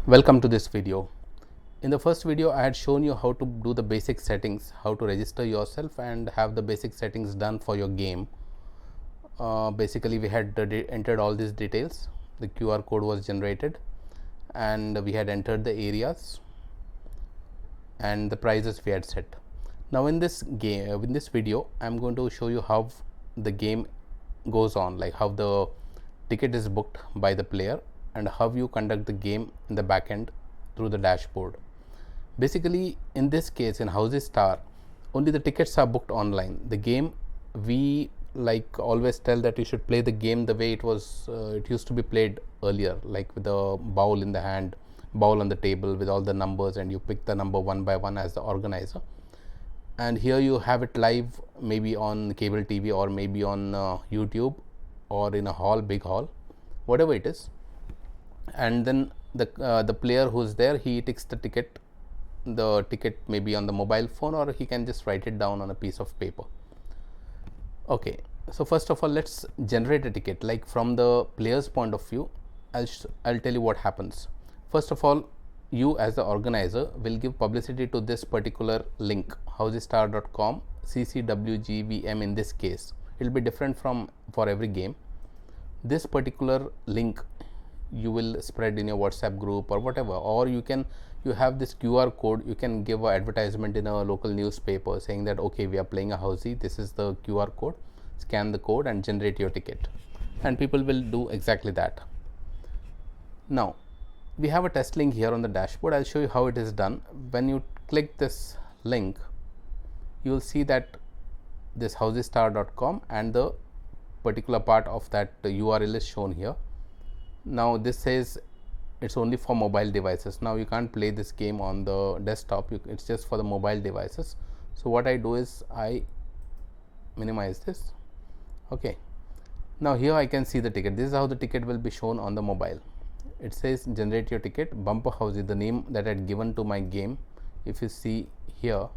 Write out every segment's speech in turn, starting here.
Welcome to this video. In the first video I had shown you how to do the basic settings, how to register yourself and have the basic settings done for your game. Basically we had entered all these details, the QR code was generated and we had entered the areas and the prices we had set. Now in this video I am going to show you how the game goes on, like how the ticket is booked by the player and how you conduct the game in the backend through the dashboard. Basically in this case in HousieStar only the tickets are booked online. The game, we like always tell that you should play the game the way it was it used to be played earlier, like with the bowl in the hand, bowl on the table with all the numbers, and you pick the number one by one as the organizer, and here you have it live, maybe on cable TV or maybe on YouTube or in a hall, big hall, whatever it is. And then the player who's there, he takes the ticket maybe on the mobile phone, or he can just write it down on a piece of paper. Okay, so first of all let's generate a ticket. Like from the player's point of view, I'll tell you what happens. First of all, you as the organizer will give publicity to this particular link, HousieStar.com CCWGVM. In this case it will be different for every game. This particular link you will spread in your WhatsApp group or whatever, or you have this QR code, you can give an advertisement in a local newspaper saying that okay, we are playing a Housie, this is the QR code, scan the code and generate your ticket, and people will do exactly that. Now we have a test link here on the dashboard. I'll show you how it is done. When you click this link, you will see that this HousieStar.com and the particular part of that URL is shown here. Now this says it's only for mobile devices. Now you can't play this game on the desktop, it's just for the mobile devices. So what I do is I minimize this. Okay, now here I can see the ticket. This is how the ticket will be shown on the mobile. It says generate your ticket, Bumper Housie, the name that I had given to my game. If you see here,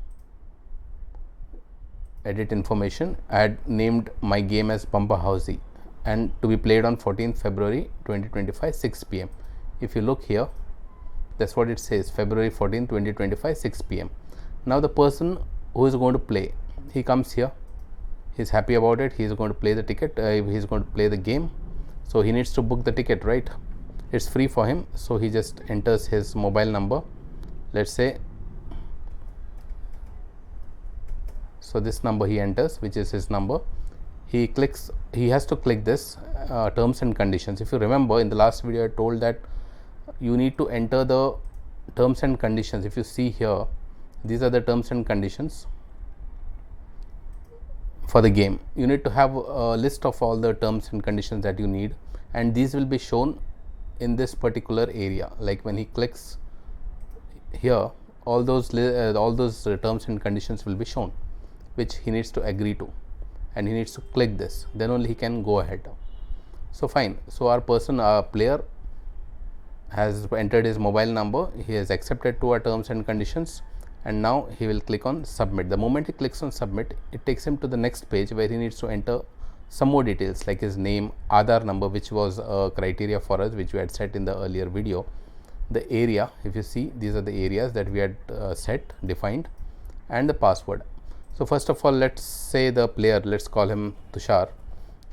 edit information, I had named my game as Bumper Housie and to be played on 14th February 2025 6 p.m. If you look here, that's what it says, February 14, 2025 6 p.m. Now the person who is going to play, he comes here, he's happy about it, he's going to play the ticket, he's going to play the game, so he needs to book the ticket, right? It's free for him, so he just enters his mobile number, let's say, so this number he enters, which is his number. He has to click this terms and conditions. If you remember in the last video I told that you need to enter the terms and conditions. If you see here, these are the terms and conditions for the game. You need to have a list of all the terms and conditions that you need, and these will be shown in this particular area. Like when he clicks here, all those terms and conditions will be shown, which he needs to agree to, and he needs to click this, then only he can go ahead. So fine, so our player has entered his mobile number, he has accepted to our terms and conditions, and now he will click on submit. The moment he clicks on submit, it takes him to the next page where he needs to enter some more details like his name, Aadhaar number, which was a criteria for us, which we had set in the earlier video. The area, if you see, these are the areas that we had defined, and the password. So first of all, let's say the player, let's call him Tushar.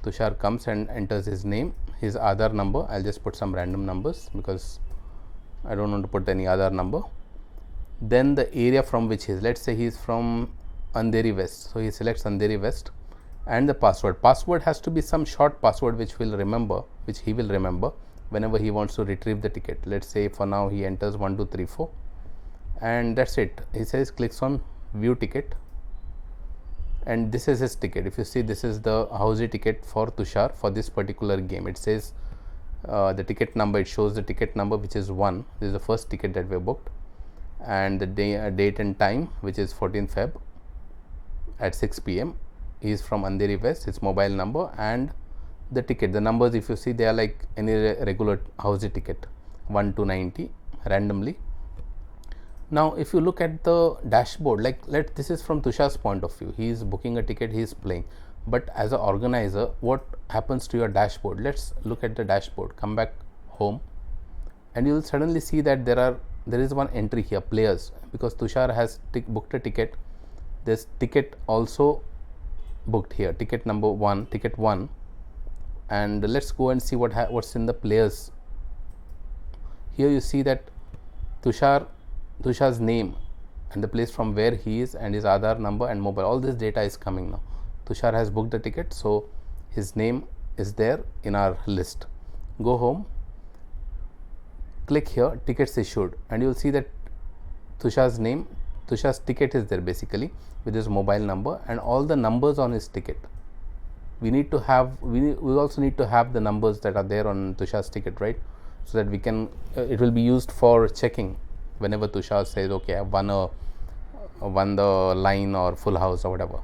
Tushar comes and enters his name, his Aadhaar number. I'll just put some random numbers because I don't want to put any Aadhaar number. Then the area from which he is, let's say he is from Andheri West, so he selects Andheri West, and the password. Password has to be some short password which he will remember whenever he wants to retrieve the ticket. Let's say for now he enters 1234, and that's it. He says clicks on view ticket, and this is his ticket. If you see, this is the Housie ticket for Tushar for this particular game. It says the ticket number, it shows the ticket number, which is 1. This is the first ticket that we booked, and the date and time, which is 14th Feb at 6 p.m. He is from Andheri West, his mobile number, and the ticket. The numbers, if you see, they are like any regular Housie ticket, 1 to 90 randomly. Now if you look at the dashboard, like this is from Tushar's point of view, he is booking a ticket, he is playing, but as an organizer, what happens to your dashboard? Let's look at the dashboard. Come back home, and you will suddenly see that there is one entry here, players, because Tushar has booked a ticket. This ticket also booked here, ticket number 1, ticket 1, and let's go and see what's in the players. Here you see that Tushar's name and the place from where he is and his Aadhaar number and mobile, all this data is coming now. Tushar has booked the ticket, so his name is there in our list. Go home, click here, tickets issued, and you will see that Tushar's name, Tushar's ticket is there basically with his mobile number and all the numbers on his ticket. We also need to have the numbers that are there on Tushar's ticket, right? So that we can, it will be used for checking whenever Tushar says, okay, I won the line or full house or whatever.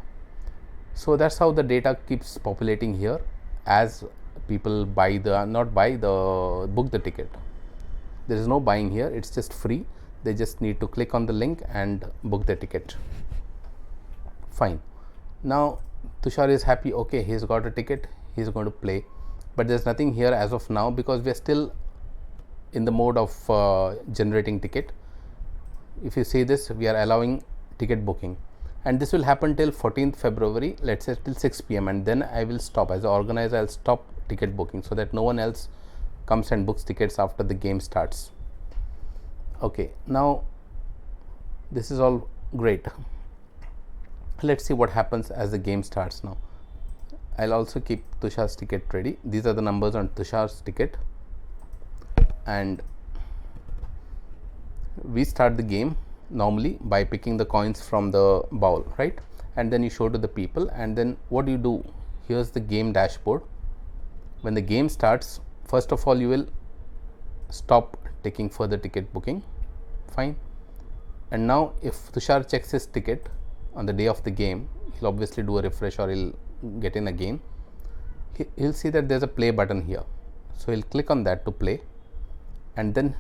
So that's how the data keeps populating here as people book the ticket. There is no buying here, it's just free. They just need to click on the link and book the ticket. Fine. Now Tushar is happy, okay, he's got a ticket, he's going to play, but there's nothing here as of now because we are still in the mode of generating ticket. If you see this, we are allowing ticket booking, and this will happen till 14th February, let's say till 6 p.m. and then I will stop. As an organizer, I'll stop ticket booking so that no one else comes and books tickets after the game starts. Okay, now this is all great. Let's see what happens as the game starts now. I'll also keep Tushar's ticket ready. These are the numbers on Tushar's ticket, and we start the game normally by picking the coins from the bowl, right? And then you show to the people, and then what do you do? Here's the game dashboard. When the game starts, first of all you will stop taking further ticket booking. Fine. And now if Tushar checks his ticket on the day of the game, he'll obviously do a refresh or he'll get in again. He'll see that there's a play button here, so he'll click on that to play, and then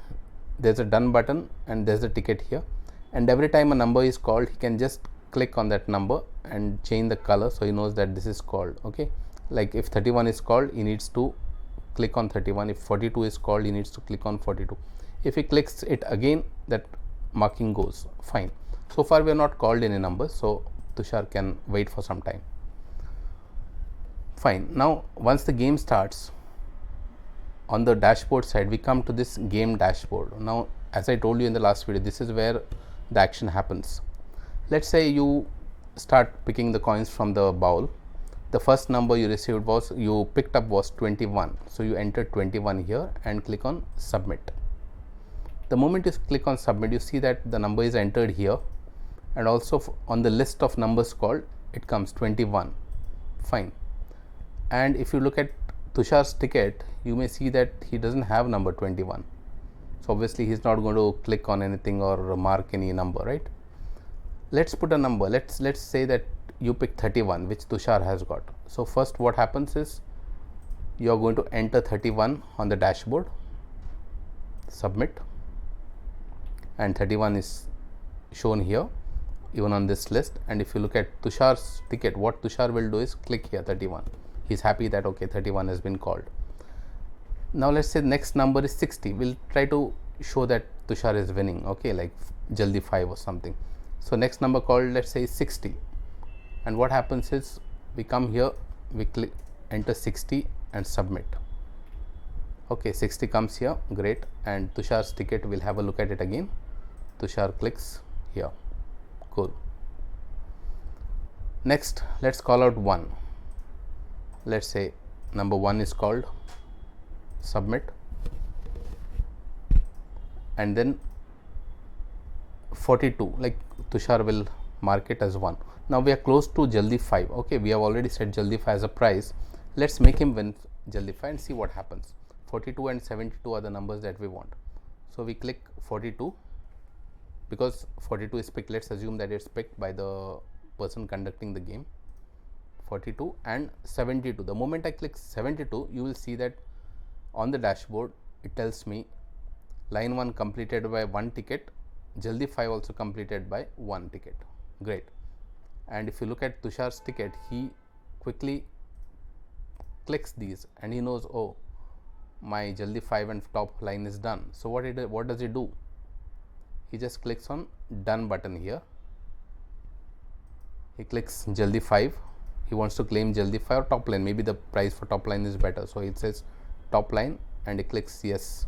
there's a done button and there's a ticket here, and every time a number is called he can just click on that number and change the color so he knows that this is called. Okay, like if 31 is called, he needs to click on 31. If 42 is called, he needs to click on 42. If he clicks it again, that marking goes. Fine. So far we are not called any numbers, so Tushar can wait for some time. Fine. Now once the game starts, on the dashboard side we come to this game dashboard. Now as I told you in the last video, this is where the action happens. Let's say you start picking the coins from the bowl. The first number you picked up was 21, so you enter 21 here and click on submit. The moment you click on submit, you see that the number is entered here, and also on the list of numbers called it comes 21. Fine. And if you look at Tushar's ticket, you may see that he doesn't have number 21, so obviously he's not going to click on anything or mark any number, right? Let's put a number. Let's say that you pick 31, which Tushar has got. So first what happens is you are going to enter 31 on the dashboard, submit, and 31 is shown here even on this list. And if you look at Tushar's ticket, what Tushar will do is click here 31. He's happy that okay, 31 has been called. Now let's say next number is 60. We'll try to show that Tushar is winning, okay, like Jaldi 5 or something. So next number called, let's say, is 60, and what happens is we come here, we click enter 60 and submit. Okay, 60 comes here, great, and Tushar's ticket, we'll have a look at it again. Tushar clicks here, cool. Next let's call out 1. Let's say number 1 is called, submit, and then 42, like Tushar will mark it as 1. Now we are close to Jaldi 5. Okay, we have already set Jaldi 5 as a prize. Let's make him win Jaldi 5 and see what happens. 42 and 72 are the numbers that we want, so we click 42 because 42 is picked. Let's assume that it's picked by the person conducting the game. 42 and 72. The moment I click 72, you will see that on the dashboard it tells me line 1 completed by 1 ticket, Jaldi 5 also completed by 1 ticket. Great. And if you look at Tushar's ticket, he quickly clicks these and he knows, oh, my Jaldi 5 and top line is done. So what does he do? He just clicks on done button here. He clicks Jaldi 5. He wants to claim Jaldi 5 or top line. Maybe the price for top line is better. So it says top line and he clicks yes.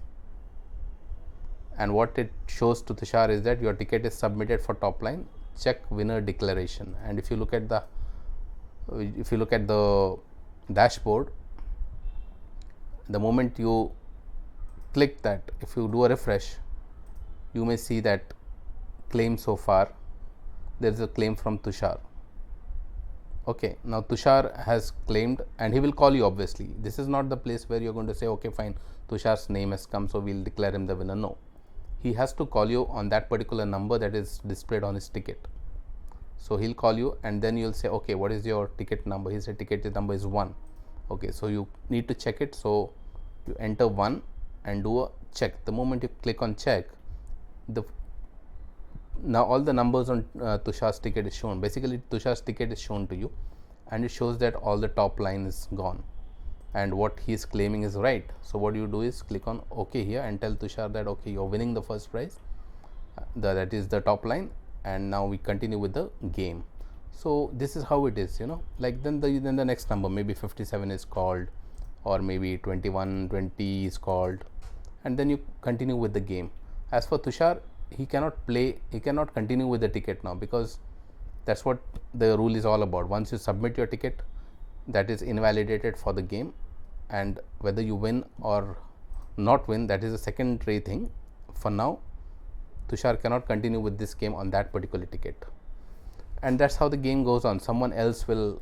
And what it shows to Tushar is that your ticket is submitted for top line. Check winner declaration. And if you look at the dashboard, the moment you click that, if you do a refresh, you may see that claim so far. There is a claim from Tushar. Okay, now Tushar has claimed and he will call you obviously. This is not the place where you're going to say, okay, fine, Tushar's name has come, so we'll declare him the winner. No. He has to call you on that particular number that is displayed on his ticket. So he'll call you and then you'll say, okay, what is your ticket number? He said ticket number is 1. Okay, so you need to check it. So you enter 1 and do a check. The moment you click on check, now all the numbers on Tushar's ticket is shown. Basically Tushar's ticket is shown to you and it shows that all the top line is gone and what he is claiming is right. So what you do is click on OK here and tell Tushar that okay, you're winning the first prize, that is the top line, and now we continue with the game. So this is how it is, like then the next number, maybe 57 is called or maybe 2120 is called, and then you continue with the game. As for Tushar, he cannot continue with the ticket now, because that's what the rule is all about. Once you submit your ticket, that is invalidated for the game, and whether you win or not win, that is a secondary thing. For now, Tushar cannot continue with this game on that particular ticket, and that's how the game goes on. Someone else will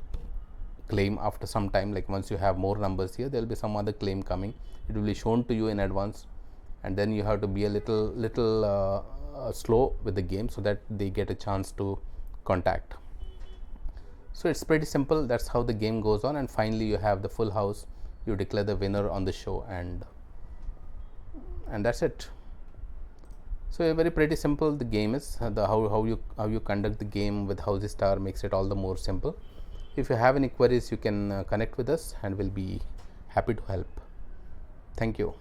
claim after some time, like once you have more numbers here, there will be some other claim coming. It will be shown to you in advance, and then you have to be a little slow with the game so that they get a chance to contact. So it's pretty simple. That's how the game goes on, and finally you have the full house. You declare the winner on the show, and that's it. So very pretty simple the game is. How you conduct the game with HousieStar makes it all the more simple. If you have any queries, you can connect with us and we'll be happy to help. Thank you.